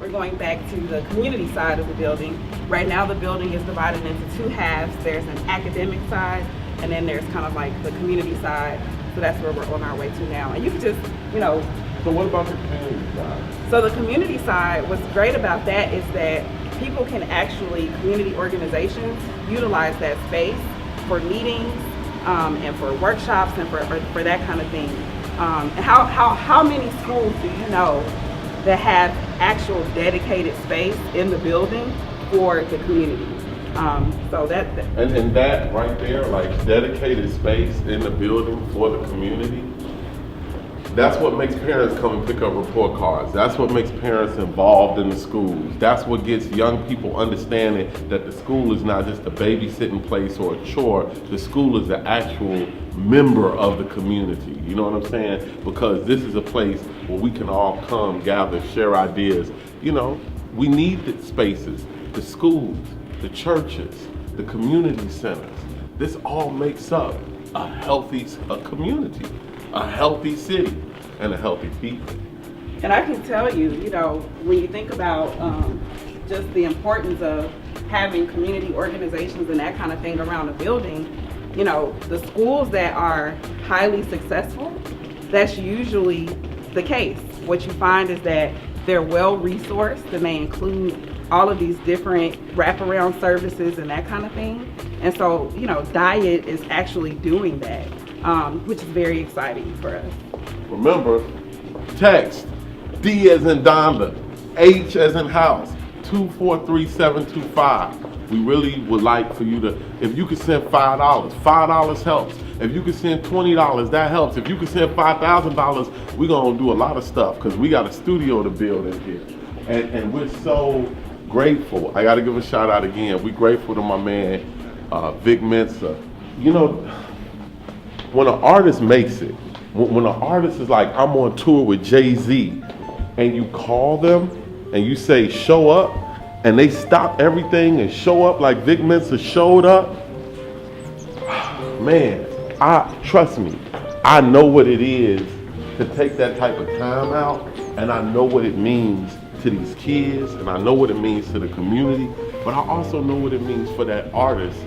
we're going back to the community side of the building. Right now the building is divided into two halves. There's an academic side, and then there's kind of like the community side. So that's where we're on our way to now. And you can just, So what about the community side? So the community side, what's great about that is that people can actually, community organizations, utilize that space for meetings and for workshops and for that kind of thing. And how many schools do you know that have actual dedicated space in the building for the community? So that and that right there, like dedicated space in the building for the community, that's what makes parents come and pick up report cards. That's what makes parents involved in the schools. That's what gets young people understanding that the school is not just a babysitting place or a chore. The school is an actual member of the community. You know what I'm saying? Because this is a place where we can all come, gather, share ideas. We need the spaces, the schools, the churches, the community centers. This all makes up a healthy community, a healthy city, and a healthy people. And I can tell you, when you think about just the importance of having community organizations and that kind of thing around a building, the schools that are highly successful, that's usually the case. What you find is that they're well resourced and they include all of these different wraparound services and that kind of thing. And so, Dyett is actually doing that, which is very exciting for us. Remember, text D as in Donda, H as in house, 243-725. We really would like for you to, if you could send $5 helps. If you could send $20, that helps. If you could send $5,000, we're gonna do a lot of stuff because we got a studio to build in here. And we're so grateful. I gotta give a shout out again. We're grateful to my man, Vic Mensa. When an artist makes it, when an artist is like, I'm on tour with Jay-Z, and you call them and you say, show up, and they stop everything and show up like Vic Mensa showed up, man, trust me, I know what it is to take that type of time out, and I know what it means to these kids, and I know what it means to the community, but I also know what it means for that artist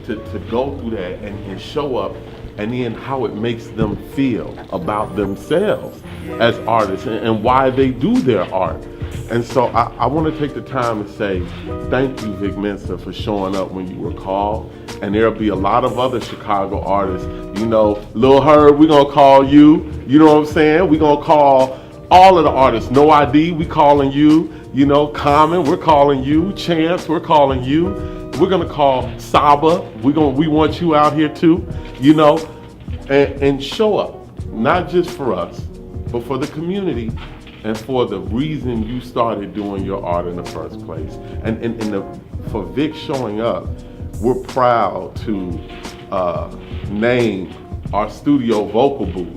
to go through that and show up, and then how it makes them feel about themselves as artists and why they do their art. And so I want to take the time to say thank you, Vic Mensa, for showing up when you were called. And there'll be a lot of other Chicago artists. Lil Herb, we're going to call you. You know what I'm saying? We're going to call all of the artists. No ID, we calling you. Common, we're calling you. Chance, we're calling you. We're gonna call Saba. We want you out here too, and show up, not just for us, but for the community and for the reason you started doing your art in the first place. And for Vic showing up, we're proud to name our studio vocal booth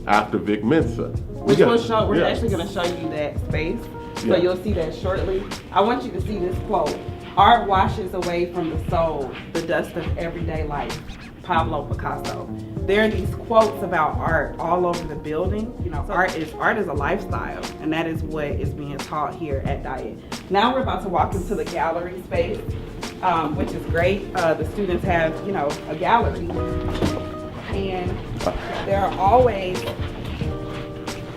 after Vic Mensa. We're actually gonna show you that space, so you'll see that shortly. I want you to see this quote. Art washes away from the soul the dust of everyday life. Pablo Picasso. There are these quotes about art all over the building. Art is a lifestyle, and that is what is being taught here at Dyett. Now we're about to walk into the gallery space, which is great. The students have, a gallery, and there are always.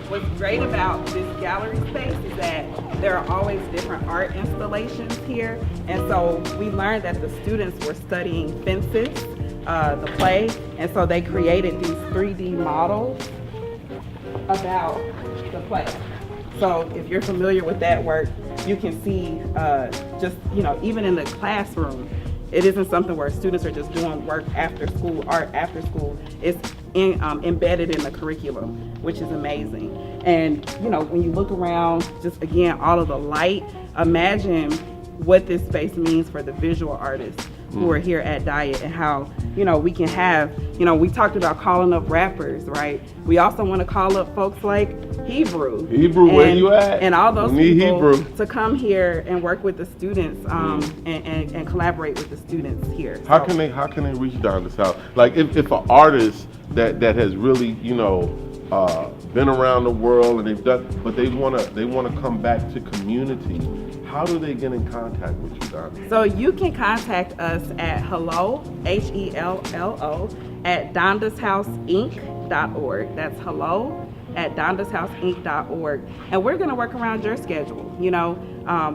What's great about this gallery space is that there are always different art installations here. And so we learned that the students were studying Fences, the play, and so they created these 3D models about the play. So if you're familiar with that work, you can see even in the classroom, it isn't something where students are just doing work after school, art after school. It's embedded in the curriculum, which is amazing. And when you look around, just again, all of the light, imagine what this space means for the visual artists who are here at Dyett, and how, we can have, we talked about calling up rappers, right? We also want to call up folks like Hebrew, where you at? And all those people to come here and work with the students, and collaborate with the students here. How can they reach down the south? Like if an artist that has really, been around the world and they've done, but they wanna come back to community. How do they get in contact with you, Don? So you can contact us at hello, HELLO, at DondasHouseInc.org. That's hello at DondasHouseInc.org. And we're gonna work around your schedule. You know,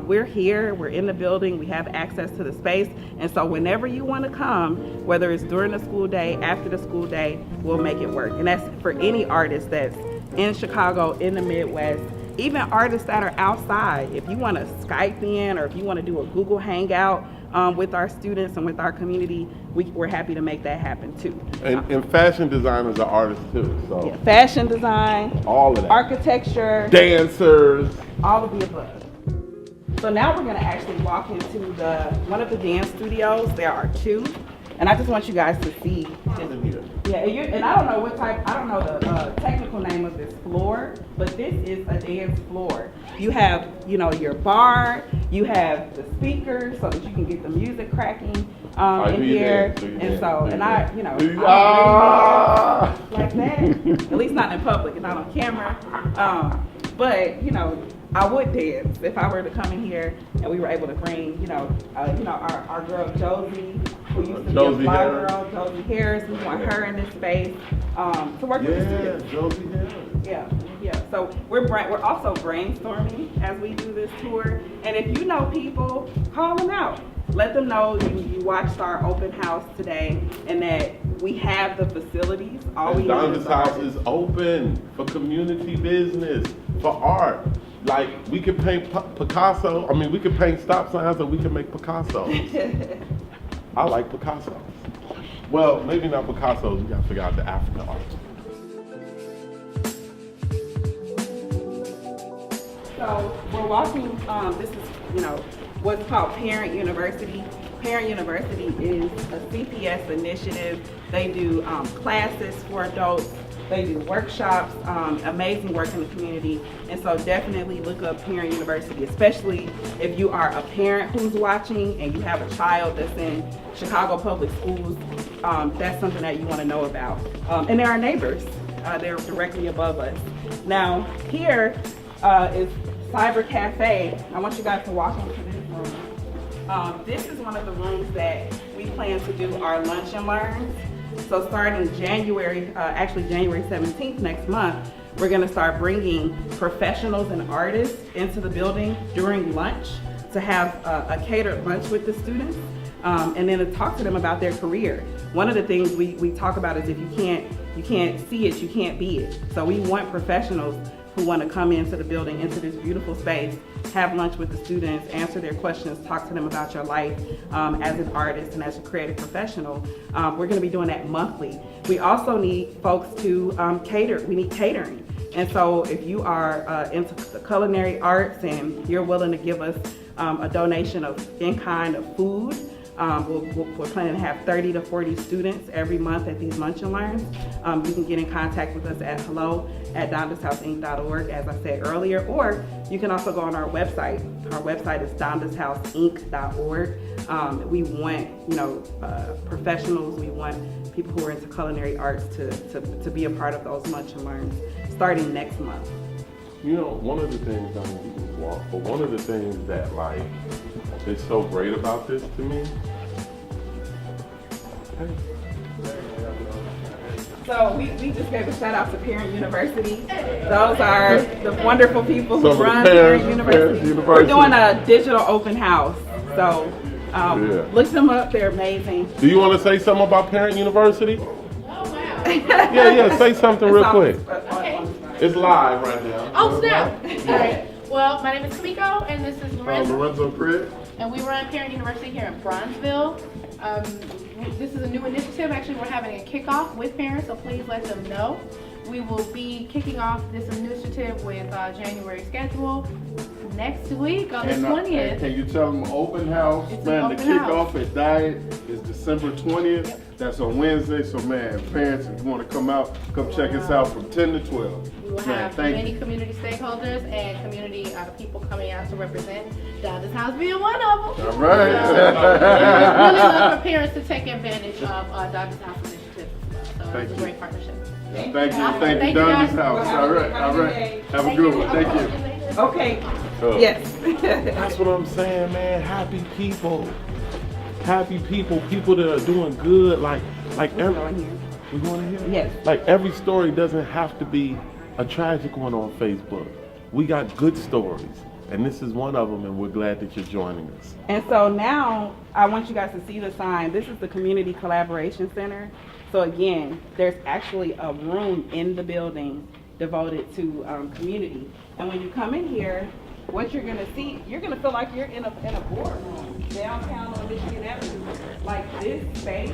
we're here, we're in the building, we have access to the space. And so whenever you wanna come, whether it's during the school day, after the school day, we'll make it work. And that's for any artist that's in Chicago, in the Midwest, even artists that are outside. If you want to Skype in, or if you want to do a Google Hangout with our students and with our community, we're happy to make that happen too. And fashion designers are artists too, so. Yeah, fashion design, all of that. architecture, Dancers. all of the above. So now we're going to actually walk into one of the dance studios. There are two. And I just want you guys to see. Yeah, and I don't know I don't know the technical name of this floor, but this is a dance floor. You have, you know, your bar, you have the speakers so that you can get the music cracking in here. And I, you know, I don't really like that, at least not in public and not on camera. But, you know, I would dance if I were to come in here and we were able to bring, our girl Josie, who used to be a fly girl, Josie Harris. We want her in this space to work with the students. Josie Harris. Yeah. So we're also brainstorming as we do this tour. And if you know people, call them out. Let them know you watched our open house today and that we have the facilities. Donda's house is open for community business, for art. Like, we can paint Picasso. I mean, we can paint stop signs, or we can make Picassos. I like Picassos. Well, maybe not Picassos. We gotta figure out the African art. So we're walking. This is, what's called Parent University. Parent University is a CPS initiative. They do classes for adults. They do workshops, amazing work in the community. And so definitely look up Parent University, especially if you are a parent who's watching and you have a child that's in Chicago Public Schools. That's something that you want to know about. And there are neighbors. They're directly above us. Now, here is Cyber Cafe. I want you guys to walk into this room. This is one of the rooms that we plan to do our lunch and learns. So starting January 17th next month, we're gonna start bringing professionals and artists into the building during lunch to have a catered lunch with the students and then to talk to them about their career. One of the things we talk about is if you can't see it, you can't be it. So we want professionals who want to come into the building, into this beautiful space, have lunch with the students, answer their questions, talk to them about your life as an artist and as a creative professional. We're going to be doing that monthly. We also need folks to cater. We need catering. And so if you are into the culinary arts and you're willing to give us a donation of in-kind of food, we're planning to have 30 to 40 students every month at these lunch and learns. You can get in contact with us at hello@DondasHouseInc.org, as I said earlier, or you can also go on our website. Our website is DondasHouseInc.org. We want, professionals. We want people who are into culinary arts to be a part of those lunch and learns starting next month. One of the things one of the things that is so great about this to me. So we just gave a shout out to Parent University. Those are the wonderful people who run Parent University. We're doing a digital open house. So look them up, they're amazing. Do you want to say something about Parent University? Oh, wow. yeah, say something real quick. Okay. It's live right now. Oh, snap. All right. Well, my name is Kamiko, and this is Lorenzo Pritt. And we run Parent University here in Bronzeville. This is a new initiative. Actually, we're having a kickoff with parents, so please let them know. We will be kicking off this initiative with January schedule next week on the 20th. Can you tell them open house? It's man, an the open kickoff house. at Dyetts is December 20th. Yep. That's on Wednesday. So man, parents, if you want to come out, come check us out from 10 to 12. We will have many community stakeholders and community people coming out to represent Donda's House being one of them. All right. Really love for parents to take advantage of Donda's House initiative. So it's a great partnership. Thank you, Thank you, Dyetts guys. House. All right. Have a good one. Thank you. Okay, yes. That's what I'm saying, man. Happy people, people that are doing good. Like We're going here. we going to hear? Yes. Like every story doesn't have to be a tragic one on Facebook. We got good stories, and this is one of them, and we're glad that you're joining us. And so now I want you guys to see the sign. This is the Community Collaboration Center. So again, there's actually a room in the building devoted to community. And when you come in here, what you're gonna see, you're gonna feel like you're in a boardroom downtown on Michigan Avenue. Like this space,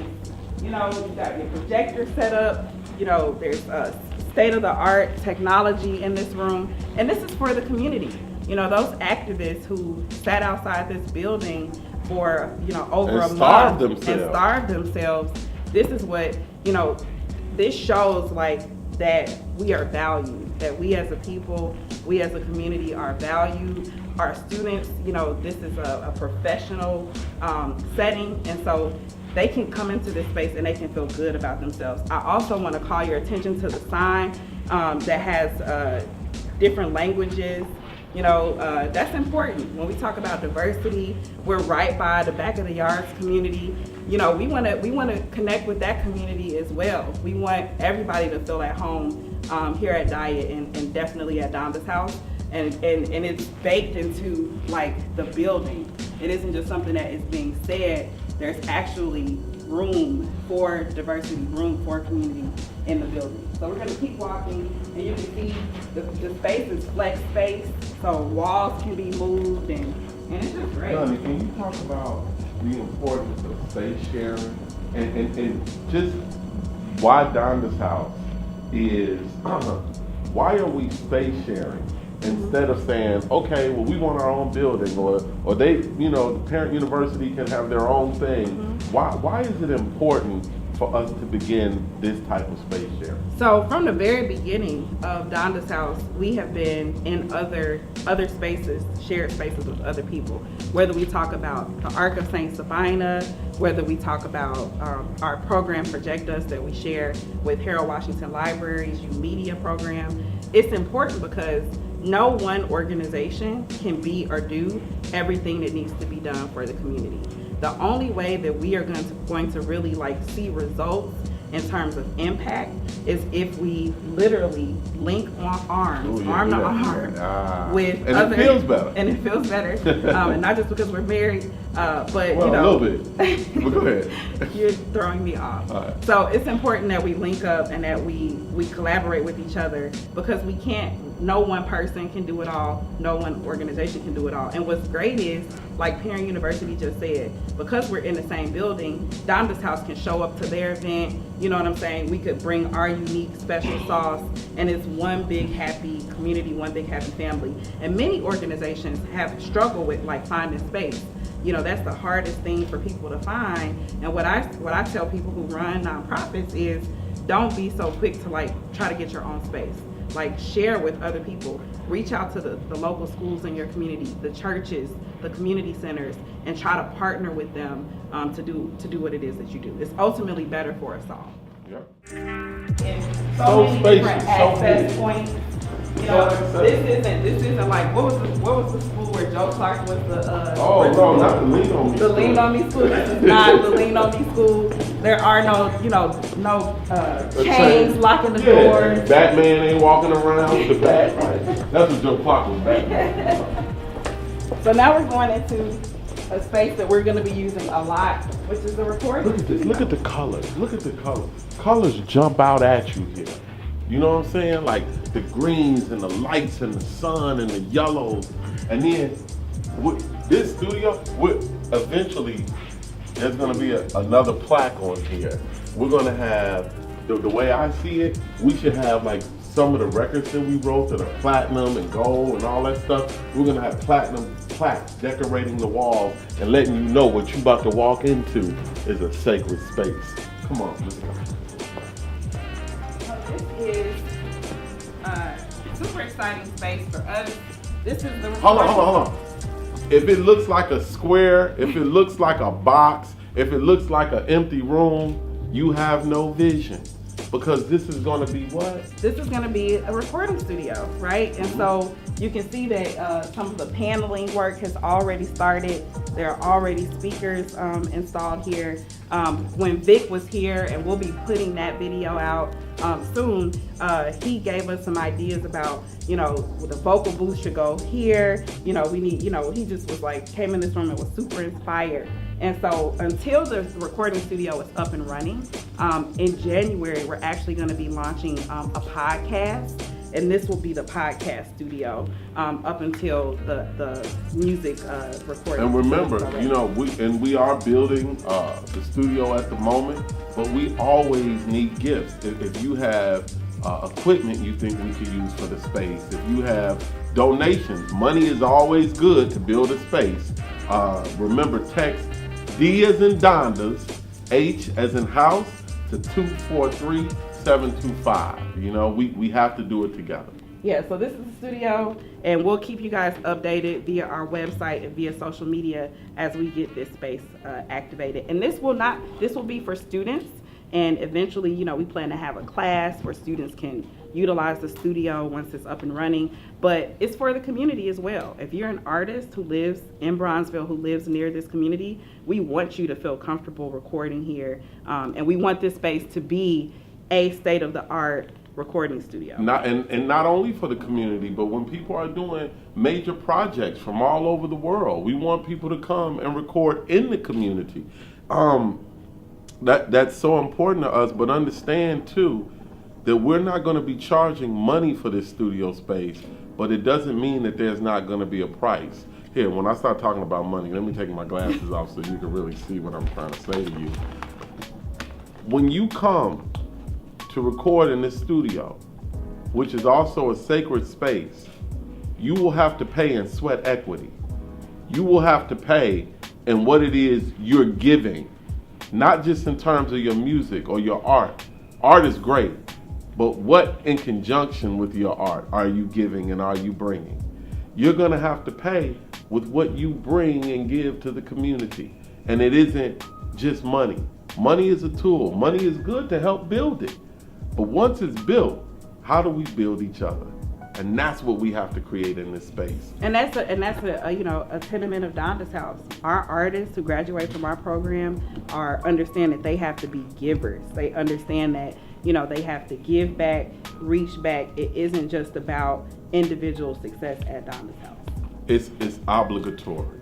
you know, you got your projector set up, you know, there's state-of-the-art technology in this room, and this is for the community. You know, those activists who sat outside this building for, you know, over a month and starved themselves, this is what, you know, this shows like that we are valued, that we as a people, we as a community are valued. Our students, you know, this is a professional setting, and so they can come into this space and they can feel good about themselves. I also want to call your attention to the sign that has different languages. You know, that's important. When we talk about diversity, we're right by the back of the yards community. You know, we want to connect with that community as well. We want everybody to feel at home here at Dyett and definitely at Dyetts House. And it's baked into like the building. It isn't just something that is being said. There's actually room for diversity, room for community in the building. So we're gonna keep walking, and you can see the space is flex space, so walls can be moved, and it's just great. Johnny, can you talk about the importance of space sharing and just why Dyetts House is, why are we space sharing? Instead of saying, okay, well, we want our own building, or they, you know, the parent university can have their own thing. Why is it important for us to begin this type of space sharing? So from the very beginning of Dyetts House, we have been in other spaces, shared spaces with other people. Whether we talk about the Arc of St. Sabina, whether we talk about our program Project Us that we share with Harold Washington Libraries, U Media program, it's important because no one organization can be or do everything that needs to be done for the community. The only way that we are going to really like see results in terms of impact is if we literally link arms, arm to arm with and it feels better. And it feels better, and not just because we're married, but well, you know, a little bit. But go ahead. You're throwing me off. Right. So it's important that we link up and that we collaborate with each other, because we can't. No one person can do it all. No one organization can do it all. And what's great is, like Parent University just said, because we're in the same building, Dyetts House can show up to their event. You know what I'm saying? We could bring our unique special sauce, and it's one big happy community, one big happy family. And many organizations have struggled with like finding space. You know, that's the hardest thing for people to find. And what I tell people who run nonprofits is, don't be so quick to like try to get your own space. Like, share with other people. Reach out to the local schools in your community, the churches, the community centers, and try to partner with them to do what it is that you do. It's ultimately better for us all. Yep. And So many spacious, different so access big. points. You know, So this isn't like, what was the school where Joe Clark was the Oh no, not the Lean on Me. The Lean on Me school. This is not the Lean on Me school. There are no, you know, chains locking the doors. Batman ain't walking around with the bat. Right? That's what Joe Clark was Batman. So now we're going into a space that we're going to be using a lot, which is the recording. Look at this. Look at the colors. Look at the colors. Colors jump out at you here. You know what I'm saying? Like the greens and the lights and the sun and the yellows. And then with this studio, eventually there's going to be another plaque on here. We're going to have, the way I see it, we should have like some of the records that we wrote that are platinum and gold and all that stuff. We're going to have platinum plaques decorating the walls and letting you know what you're about to walk into is a sacred space. Come on, listen. This is super exciting space for us. This is the Hold on. If it looks like a square, if it looks like a box, if it looks like an empty room, you have no vision. Because this is going to be what? This is going to be a recording studio, right? And so you can see that some of the paneling work has already started. There are already speakers installed here. When Vic was here, and we'll be putting that video out soon, he gave us some ideas about, the vocal booth should go here. We need, he just was like, came in this room and was super inspired. And so until the recording studio is up and running, in January, we're actually going to be launching a podcast. And this will be the podcast studio up until the music recording. And remember, we are building the studio at the moment, but we always need gifts. If you have equipment you think we could use for the space, if you have donations, money is always good to build a space. Remember, text D as in Dondas, H as in house to 243-725. We have to do it together. Yeah, so this is the studio, and we'll keep you guys updated via our website and via social media as we get this space activated. And this will be for students, and eventually, we plan to have a class where students can utilize the studio once it's up and running, but it's for the community as well. If you're an artist who lives in Bronzeville, who lives near this community, we want you to feel comfortable recording here, and we want this space to be a state-of-the-art recording studio. Not only for the community, but when people are doing major projects from all over the world, we want people to come and record in the community. That's so important to us, but understand too that we're not going to be charging money for this studio space, but it doesn't mean that there's not going to be a price. Here, when I start talking about money, let me take my glasses off so you can really see what I'm trying to say to you. When you come to record in this studio, which is also a sacred space, you will have to pay in sweat equity. You will have to pay in what it is you're giving, not just in terms of your music or your art. Art is great, but what in conjunction with your art are you giving and are you bringing? You're gonna have to pay with what you bring and give to the community. And it isn't just money. Money is a tool. Money is good to help build it. But once it's built, how do we build each other? And that's what we have to create in this space. And that's a tenement of Donda's House. Our artists who graduate from our program understand that they have to be givers. They understand that they have to give back, reach back. It isn't just about individual success at Donda's House. It's obligatory.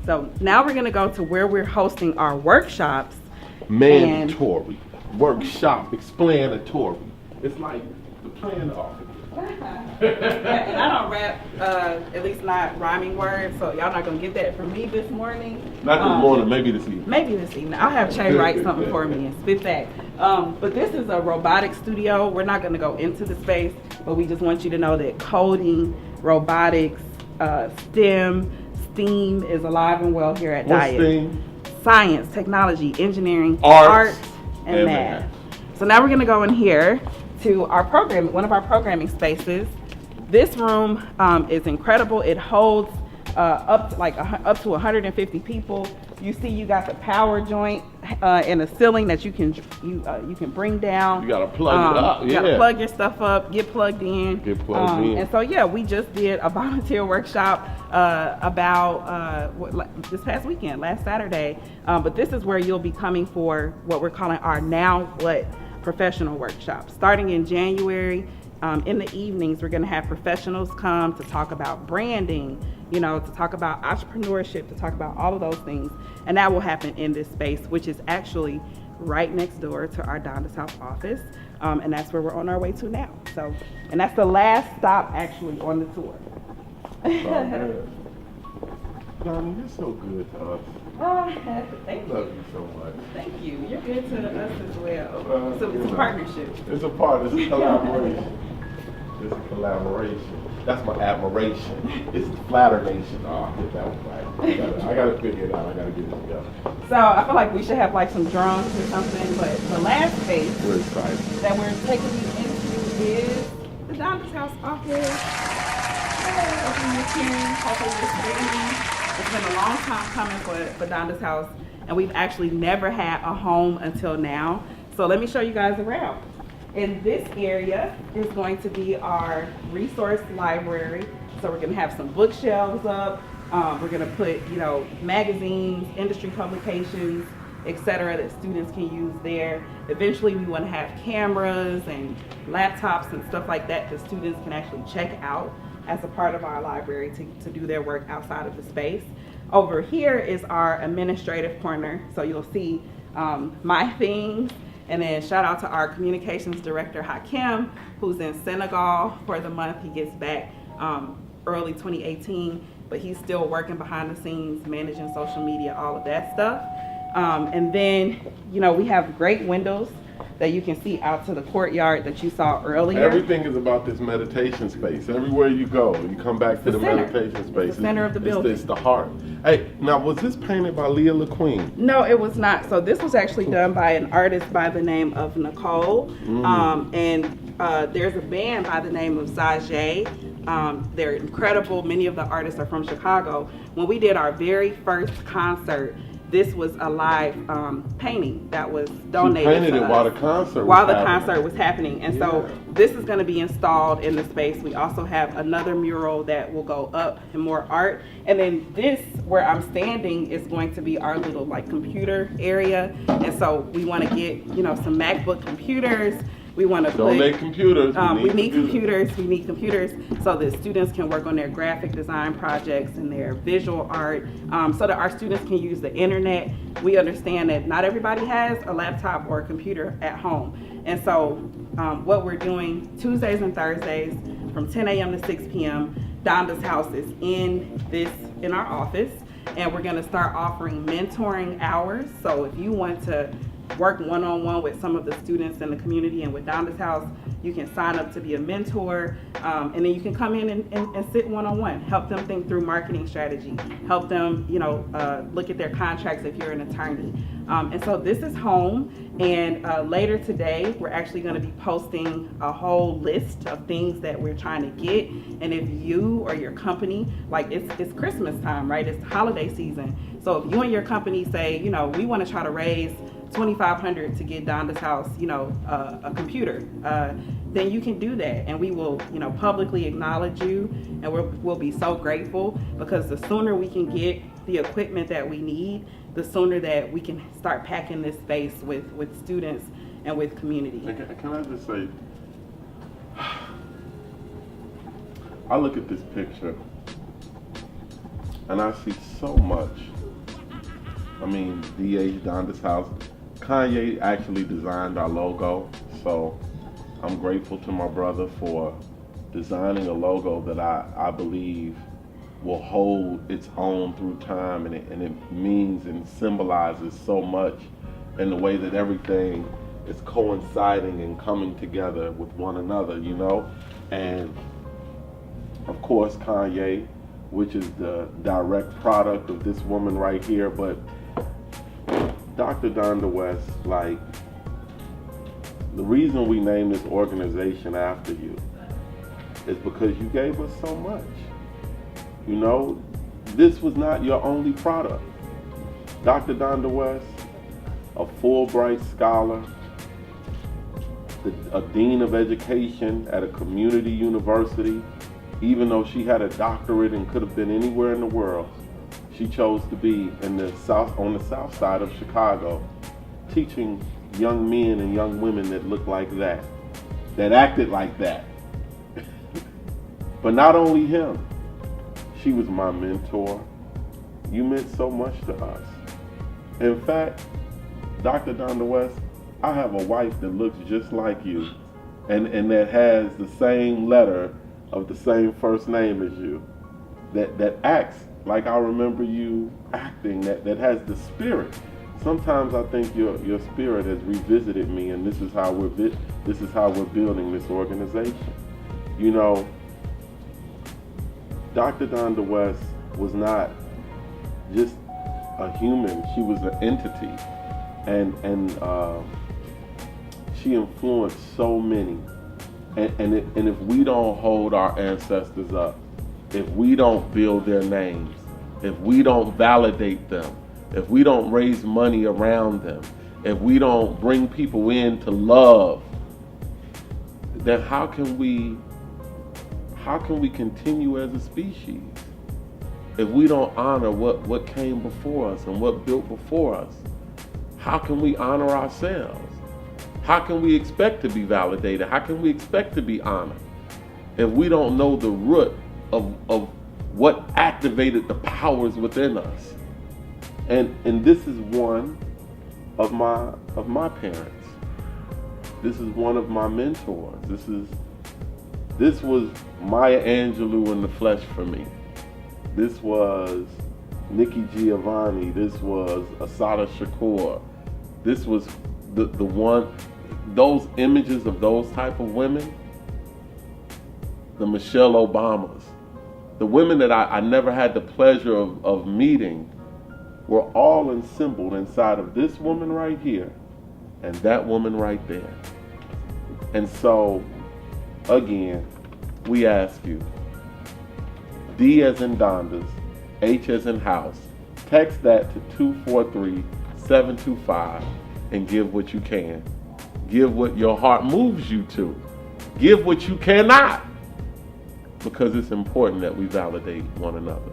So now we're gonna go to where we're hosting our workshops. Mandatory. Workshop, explanatory. It's like the plan off. And I don't rap, at least not rhyming words, so y'all not gonna get that from me this morning. Not this morning, maybe this evening. Maybe this evening. I'll have Che write something for me and spit that. But this is a robotic studio. We're not gonna go into the space, but we just want you to know that coding, robotics, STEM is alive and well here at Dyetts. STEM? Science, technology, engineering, Arts, and math. So now we're gonna go in here to our one of our programming spaces. This room is incredible. It holds up to 150 people. You see, you got the power joint and a ceiling that you can bring down. You gotta plug it up. You gotta plug your stuff up, get plugged in. Get plugged in. And so we just did a volunteer workshop about this past weekend, last Saturday. But this is where you'll be coming for what we're calling our Now What professional workshop. Starting in January, in the evenings, we're gonna have professionals come to talk about branding, to talk about entrepreneurship, to talk about all of those things. And that will happen in this space, which is actually right next door to our Donda's House office. And that's where we're on our way to now. So, and that's the last stop actually on the tour. Donnie, you're so good to us. Thank you. Love you so much. Thank you. You're good to us as well. So it's a partnership. It's a collaboration. It's a collaboration. That's my admiration. It's the flatternation. Oh, I get that one right. I gotta figure it out. I gotta get it together. So I feel like we should have some drums or something, but the last space We're excited. that we're taking you into is the Donda's House office. It's been a long time coming for Donda's House, and we've actually never had a home until now. So let me show you guys around. In this area is going to be our resource library. So we're gonna have some bookshelves up. We're gonna put, magazines, industry publications, etc. that students can use there. Eventually we wanna have cameras and laptops and stuff like that that students can actually check out as a part of our library to do their work outside of the space. Over here is our administrative corner. So you'll see my things. And then shout out to our communications director, Hakim, who's in Senegal for the month. He gets back early 2018, but he's still working behind the scenes, managing social media, all of that stuff. And then, we have great windows that you can see out to the courtyard that you saw earlier. Everything is about this meditation space. Everywhere you go, you come back to the meditation space. It's the center of the building. It's the heart. Hey, now was this painted by Leah LaQueen? No, it was not. So this was actually done by an artist by the name of Nicole. And there's a band by the name of Zajay. They're incredible. Many of the artists are from Chicago. When we did our very first concert, this was a live painting that was donated. She painted it while the concert was happening. And so this is going to be installed in the space. We also have another mural that will go up and more art. And then this, where I'm standing, is going to be our little computer area. And so we want to get, some MacBook computers. We want to donate computers. We need computers so that students can work on their graphic design projects and their visual art, so that our students can use the internet. We understand that not everybody has a laptop or a computer at home. And so what we're doing Tuesdays and Thursdays from 10 a.m. to 6 p.m., Donda's house is in our office, and we're going to start offering mentoring hours. So if you want to work one-on-one with some of the students in the community and with Donda's house, you can sign up to be a mentor, and then you can come in and sit one-on-one, help them think through marketing strategy, help them look at their contracts if you're an attorney. And so this is home, and later today we're actually going to be posting a whole list of things that we're trying to get. And if you or your company, it's Christmas time, right? It's holiday season. So if you and your company say, we want to try to raise $2,500 to get Donda's house, a computer, then you can do that, and we will, publicly acknowledge you, and we'll be so grateful, because the sooner we can get the equipment that we need, the sooner that we can start packing this space with students and with community. Can I just say, I look at this picture and I see so much. I mean, DH, Donda's house. Kanye actually designed our logo, so I'm grateful to my brother for designing a logo that I believe will hold its own through time, and it means and symbolizes so much in the way that everything is coinciding and coming together with one another, and of course Kanye, which is the direct product of this woman right here. But Dr. Donda West, the reason we named this organization after you is because you gave us so much. This was not your only product. Dr. Donda West, a Fulbright scholar, a dean of education at a community university. Even though she had a doctorate and could have been anywhere in the world, she chose to be on the south side of Chicago, teaching young men and young women that looked like that acted like that. But not only him, she was my mentor. You meant so much to us. In fact, Dr. Donda West, I have a wife that looks just like you, and that has the same letter of the same first name as you, that acts like I remember you acting, that has the spirit. Sometimes I think your spirit has revisited me, and this is how we're building this organization. Dr. Donda West was not just a human; she was an entity, and she influenced so many. And if we don't hold our ancestors up, if we don't build their names, if we don't validate them, if we don't raise money around them, if we don't bring people in to love then how can we continue as a species if we don't honor what came before us and what built before us? How can we honor ourselves? How can we expect to be validated? How can we expect to be honored if we don't know the root of what activated the powers within us? And this is one of my parents. This is one of my mentors. This was Maya Angelou in the flesh for me. This was Nikki Giovanni. This was Asada Shakur. This was the one, those images of those type of women, the Michelle Obamas, the women that I never had the pleasure of meeting, were all assembled inside of this woman right here and that woman right there. And so, again, we ask you, D as in Dondas, H as in house, text that to 243-725 and give what you can. Give what your heart moves you to. Give what you cannot, because it's important that we validate one another.